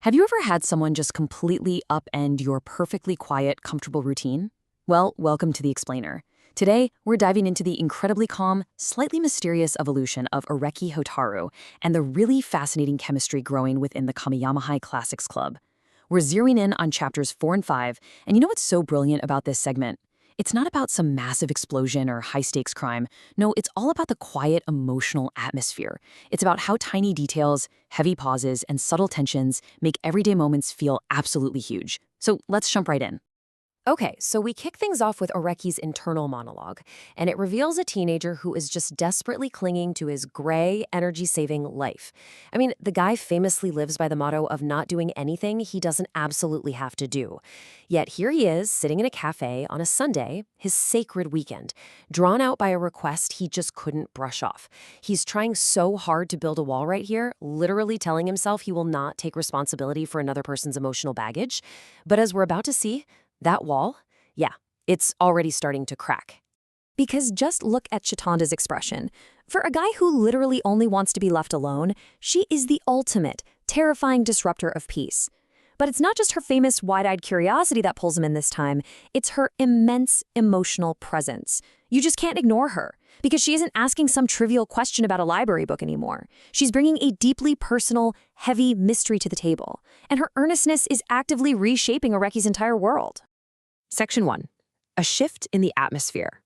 Have you ever had someone just completely upend your perfectly quiet, comfortable routine? Well, welcome to The Explainer. Today, we're diving into the incredibly calm, slightly mysterious evolution of Oreki Hotaru and the really fascinating chemistry growing within the Hyouka Classics Club. We're zeroing in on chapters 4 and 5, and you know what's so brilliant about this segment? It's not about some massive explosion or high-stakes crime. No, it's all about the quiet, emotional atmosphere. It's about how tiny details, heavy pauses, and subtle tensions make everyday moments feel absolutely huge. So let's jump right in. Okay, so we kick things off with Oreki's internal monologue, and it reveals a teenager who is just desperately clinging to his gray, energy-saving life. I mean, the guy famously lives by the motto of not doing anything he doesn't absolutely have to do. Yet here he is, sitting in a cafe on a Sunday, his sacred weekend, drawn out by a request he just couldn't brush off. He's trying so hard to build a wall right here, literally telling himself he will not take responsibility for another person's emotional baggage. But as we're about to see, that wall, yeah, it's already starting to crack. Because just look at Chitanda's expression. For a guy who literally only wants to be left alone, she is the ultimate, terrifying disruptor of peace. But it's not just her famous wide-eyed curiosity that pulls him in this time, it's her immense emotional presence. You just can't ignore her, because she isn't asking some trivial question about a library book anymore. She's bringing a deeply personal, heavy mystery to the table, and her earnestness is actively reshaping Oreki's entire world. Section 1. A shift in the atmosphere.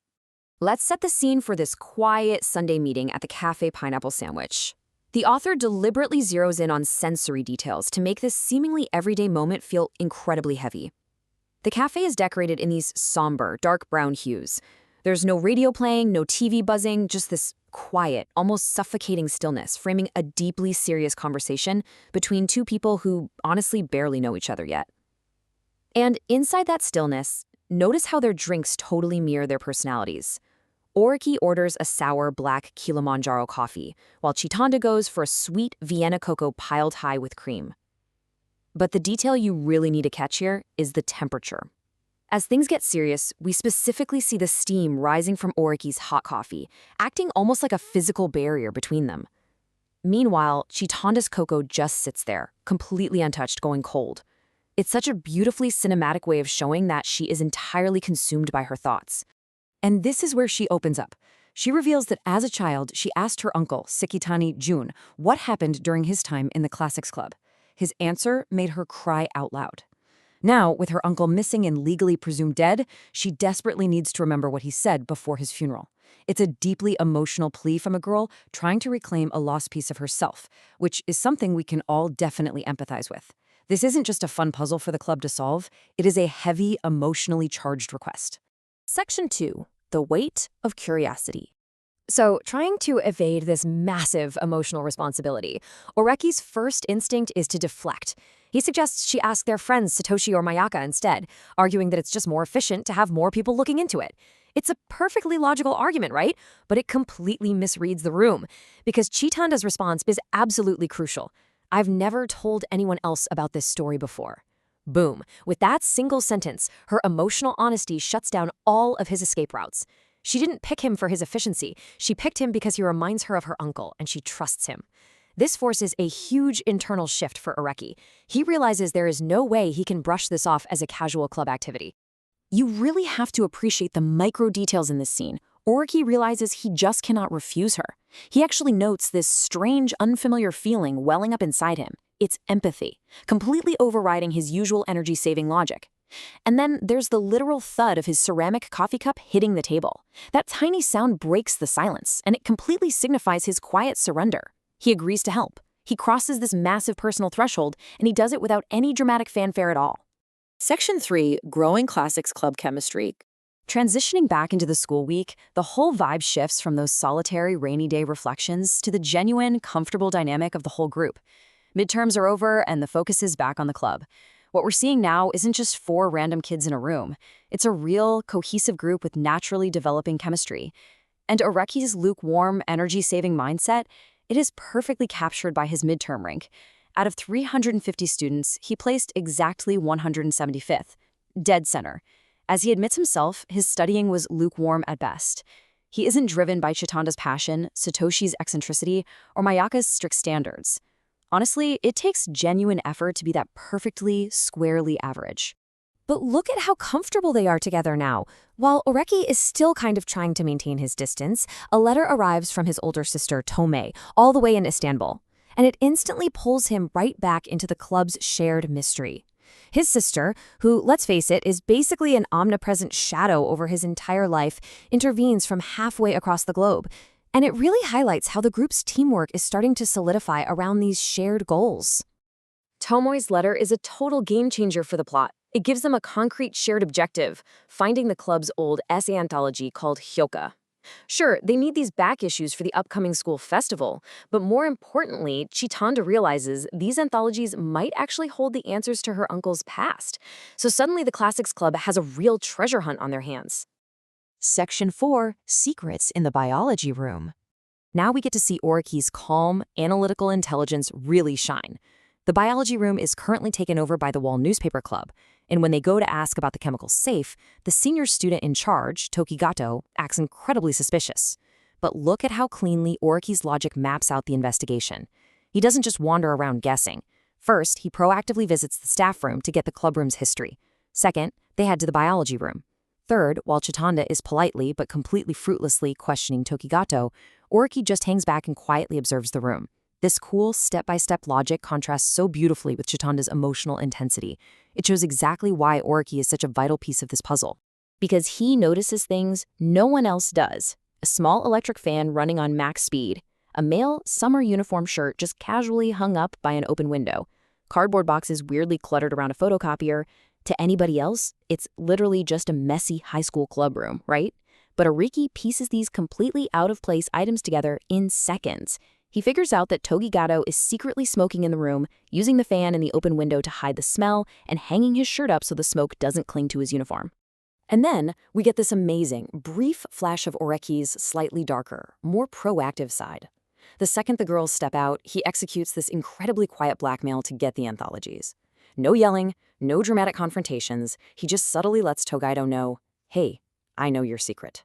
Let's set the scene for this quiet Sunday meeting at the Cafe Pineapple Sandwich. The author deliberately zeroes in on sensory details to make this seemingly everyday moment feel incredibly heavy. The cafe is decorated in these somber, dark brown hues. There's no radio playing, no TV buzzing, just this quiet, almost suffocating stillness, framing a deeply serious conversation between two people who honestly barely know each other yet. And inside that stillness, notice how their drinks totally mirror their personalities. Oreki orders a sour black Kilimanjaro coffee, while Chitanda goes for a sweet Vienna cocoa piled high with cream. But the detail you really need to catch here is the temperature. As things get serious, we specifically see the steam rising from Oreki's hot coffee, acting almost like a physical barrier between them. Meanwhile, Chitanda's cocoa just sits there, completely untouched, going cold. It's such a beautifully cinematic way of showing that she is entirely consumed by her thoughts. And this is where she opens up. She reveals that as a child, she asked her uncle, Sekitani Jun, what happened during his time in the Classics Club. His answer made her cry out loud. Now, with her uncle missing and legally presumed dead, she desperately needs to remember what he said before his funeral. It's a deeply emotional plea from a girl trying to reclaim a lost piece of herself, which is something we can all definitely empathize with. This isn't just a fun puzzle for the club to solve, it is a heavy, emotionally charged request. Section 2. The weight of curiosity. So, trying to evade this massive emotional responsibility, Oreki's first instinct is to deflect. He suggests she ask their friends Satoshi or Mayaka instead, arguing that it's just more efficient to have more people looking into it. It's a perfectly logical argument, right? But it completely misreads the room, because Chitanda's response is absolutely crucial. I've never told anyone else about this story before. Boom. With that single sentence, her emotional honesty shuts down all of his escape routes. She didn't pick him for his efficiency. She picked him because he reminds her of her uncle, and she trusts him. This forces a huge internal shift for Oreki. He realizes there is no way he can brush this off as a casual club activity. You really have to appreciate the micro details in this scene. Oreki realizes he just cannot refuse her. He actually notes this strange, unfamiliar feeling welling up inside him. It's empathy, completely overriding his usual energy-saving logic. And then there's the literal thud of his ceramic coffee cup hitting the table. That tiny sound breaks the silence, and it completely signifies his quiet surrender. He agrees to help. He crosses this massive personal threshold, and he does it without any dramatic fanfare at all. Section 3. Growing Classics Club chemistry. Transitioning back into the school week, the whole vibe shifts from those solitary rainy day reflections to the genuine, comfortable dynamic of the whole group. Midterms are over, and the focus is back on the club. What we're seeing now isn't just 4 random kids in a room. It's a real, cohesive group with naturally developing chemistry. And Oreki's lukewarm, energy-saving mindset, it is perfectly captured by his midterm rank. Out of 350 students, he placed exactly 175th, dead center. As he admits himself, his studying was lukewarm at best. He isn't driven by Chitanda's passion, Satoshi's eccentricity, or Mayaka's strict standards. Honestly, it takes genuine effort to be that perfectly, squarely average. But look at how comfortable they are together now. While Oreki is still kind of trying to maintain his distance, a letter arrives from his older sister, Tomei, all the way in Istanbul. And it instantly pulls him right back into the club's shared mystery. His sister, who, let's face it, is basically an omnipresent shadow over his entire life, intervenes from halfway across the globe. And it really highlights how the group's teamwork is starting to solidify around these shared goals. Tomoe's letter is a total game changer for the plot. It gives them a concrete shared objective, finding the club's old essay anthology called Hyouka. Sure, they need these back issues for the upcoming school festival, but more importantly, Chitanda realizes these anthologies might actually hold the answers to her uncle's past. So suddenly the Classics Club has a real treasure hunt on their hands. Section 4, Secrets in the Biology Room. Now we get to see Oreki's calm, analytical intelligence really shine. The biology room is currently taken over by the Wall Newspaper Club, and when they go to ask about the chemical safe, the senior student in charge, Tokigato, acts incredibly suspicious. But look at how cleanly Oreki's logic maps out the investigation. He doesn't just wander around guessing. First, he proactively visits the staff room to get the clubroom's history. Second, they head to the biology room. Third, while Chitanda is politely but completely fruitlessly questioning Tokigato, Oreki just hangs back and quietly observes the room. This cool, step-by-step logic contrasts so beautifully with Chitanda's emotional intensity. It shows exactly why Oreki is such a vital piece of this puzzle. Because he notices things no one else does. A small electric fan running on max speed. A male summer uniform shirt just casually hung up by an open window. Cardboard boxes weirdly cluttered around a photocopier. To anybody else, it's literally just a messy high school club room, right? But Oreki pieces these completely out-of-place items together in seconds. He figures out that Tokigato is secretly smoking in the room, using the fan in the open window to hide the smell, and hanging his shirt up so the smoke doesn't cling to his uniform. And then we get this amazing, brief flash of Oreki's slightly darker, more proactive side. The second the girls step out, he executes this incredibly quiet blackmail to get the anthologies. No yelling, no dramatic confrontations, he just subtly lets Tokigato know, hey, I know your secret.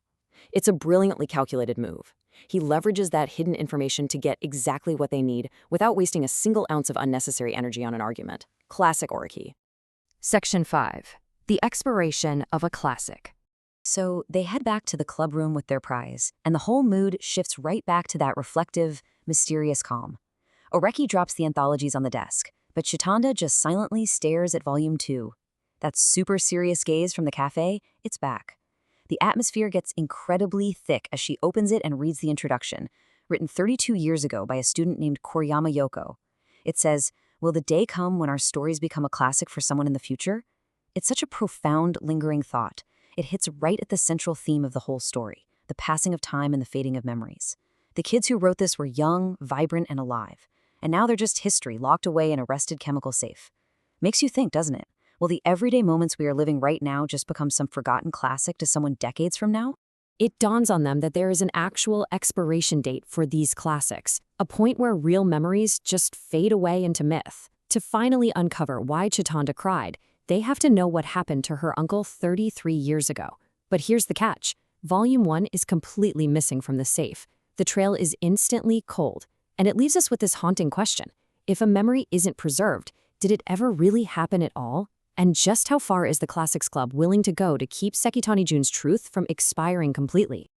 It's a brilliantly calculated move. He leverages that hidden information to get exactly what they need without wasting a single ounce of unnecessary energy on an argument. Classic Oreki. Section 5. The expiration of a classic. So they head back to the club room with their prize, and the whole mood shifts right back to that reflective, mysterious calm. Oreki drops the anthologies on the desk, but Chitanda just silently stares at Volume 2. That super serious gaze from the cafe, it's back. The atmosphere gets incredibly thick as she opens it and reads the introduction, written 32 years ago by a student named Koriyama Yoko. It says, "Will the day come when our stories become a classic for someone in the future?" It's such a profound, lingering thought. It hits right at the central theme of the whole story, the passing of time and the fading of memories. The kids who wrote this were young, vibrant, and alive. And now they're just history locked away in a rusted chemical safe. Makes you think, doesn't it? Will the everyday moments we are living right now just become some forgotten classic to someone decades from now? It dawns on them that there is an actual expiration date for these classics, a point where real memories just fade away into myth. To finally uncover why Chitanda cried, they have to know what happened to her uncle 33 years ago. But here's the catch. Volume 1 is completely missing from the safe. The trail is instantly cold, and it leaves us with this haunting question. If a memory isn't preserved, did it ever really happen at all? And just how far is the Classics Club willing to go to keep Sekitani Jun's truth from expiring completely?